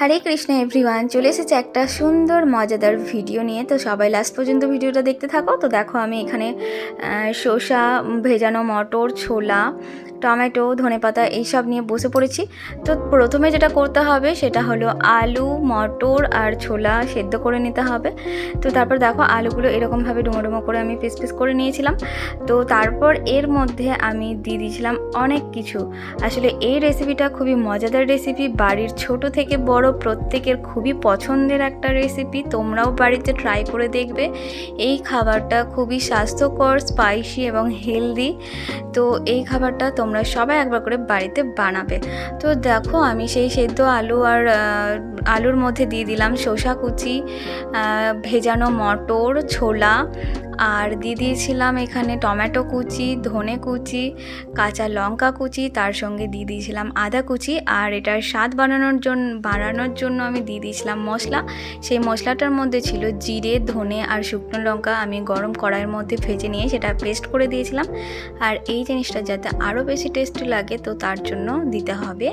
হরে Krishna everyone, চলে এসেছে একটা সুন্দর মজাদার ভিডিও নিয়ে। তো সবাই লাস্ট পর্যন্ত ভিডিওটা দেখতে থাকো। তো দেখো আমি এখানে শসা, ভেজানো মটর, ছোলা, টমেটো, ধনেপাতা এইসব নিয়ে বসে পড়েছি। তো প্রথমে যেটা করতে হবে সেটা হলো আলু, মটর আর ছোলা সেদ্ধ করে নিতে হবে। তো তারপর দেখো আলুগুলো এরকমভাবে ডুমো ডুমো করে আমি পিস পিস করে নিয়েছিলাম। তো তারপর এর মধ্যে আমি দিয়ে দিয়েছিলাম অনেক কিছু। আসলে এই রেসিপিটা খুবই মজাদার রেসিপি, বাড়ির ছোট থেকে বড় প্রত্যেকের খুবই পছন্দের একটা রেসিপি। তোমরাও বাড়িতে ট্রাই করে দেখবে। এই খাবারটা খুবই স্বাস্থ্যকর, স্পাইসি এবং হেলদি। তো এই খাবারটা তোমরা সবাই একবার করে বাড়িতে বানাবে। তো দেখো আমি সেই সেদ্ধ আলু আর আলুর মধ্যে দিয়ে দিলাম শসা কুচি, ভেজানো মটর, ছোলা, আর দিয়ে দিয়েছিলাম এখানে টমেটো কুচি, ধনে কুচি, কাঁচা লঙ্কা কুচি, তার সঙ্গে দিয়ে দিয়েছিলাম আদা কুচি। আর এটার স্বাদ বাড়ানোর জন্য আমি দিয়ে দিয়েছিলাম মশলা। সেই মশলাটার মধ্যে ছিল জিরে, ধনে আর শুকনো লঙ্কা। আমি গরম কড়াইয়ের মধ্যে ভেজে নিয়ে সেটা পেস্ট করে দিয়েছিলাম। আর এই জিনিসটা যাতে আরও বেশি টেস্টি লাগে তো তার জন্য দিতে হবে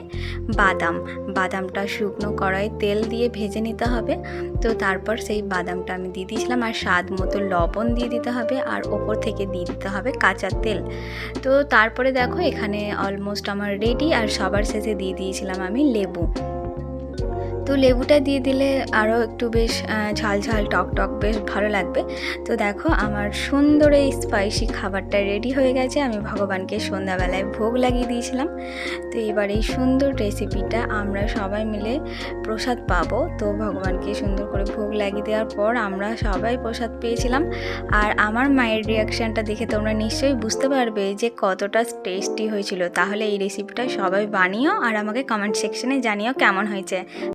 বাদামটা শুকনো কড়াই তেল দিয়ে ভেজে নিতে হবে। তো তারপর সেই বাদামটা আমি দিয়ে দিয়েছিলাম, আর স্বাদ মতো লবণ দিয়ে দিতে হবে, আর ওপর থেকে দিয়ে দিতে হবে কাঁচা তেল। তো তারপরে দেখো এখানে অলমোস্ট আমার রেডি। আর সবার শেষে দিয়ে দিয়েছিলাম আমি লেবু। তো লেবুটা দিয়ে দিলে আরও একটু বেশ ঝাল ঝাল টক টক বেশ ভালো লাগবে। তো দেখো আমার সুন্দর এই স্পাইসি খাবারটা রেডি হয়ে গেছে। আমি ভগবানকে সন্ধ্যাবেলায় ভোগ লাগিয়ে দিয়েছিলাম। তো এবার এই সুন্দর রেসিপিটা আমরা সবাই মিলে প্রসাদ পাবো। তো ভগবানকে সুন্দর করে ভোগ লাগিয়ে দেওয়ার পর আমরা সবাই প্রসাদ পেয়েছিলাম। আর আমার মায়ের রিয়াকশানটা দেখে তোমরা নিশ্চয়ই বুঝতে পারবে যে কতটা টেস্টি হয়েছিল। তাহলে এই রেসিপিটা সবাই বানিও আর আমাকে কমেন্ট সেকশনে জানিও কেমন হয়েছে।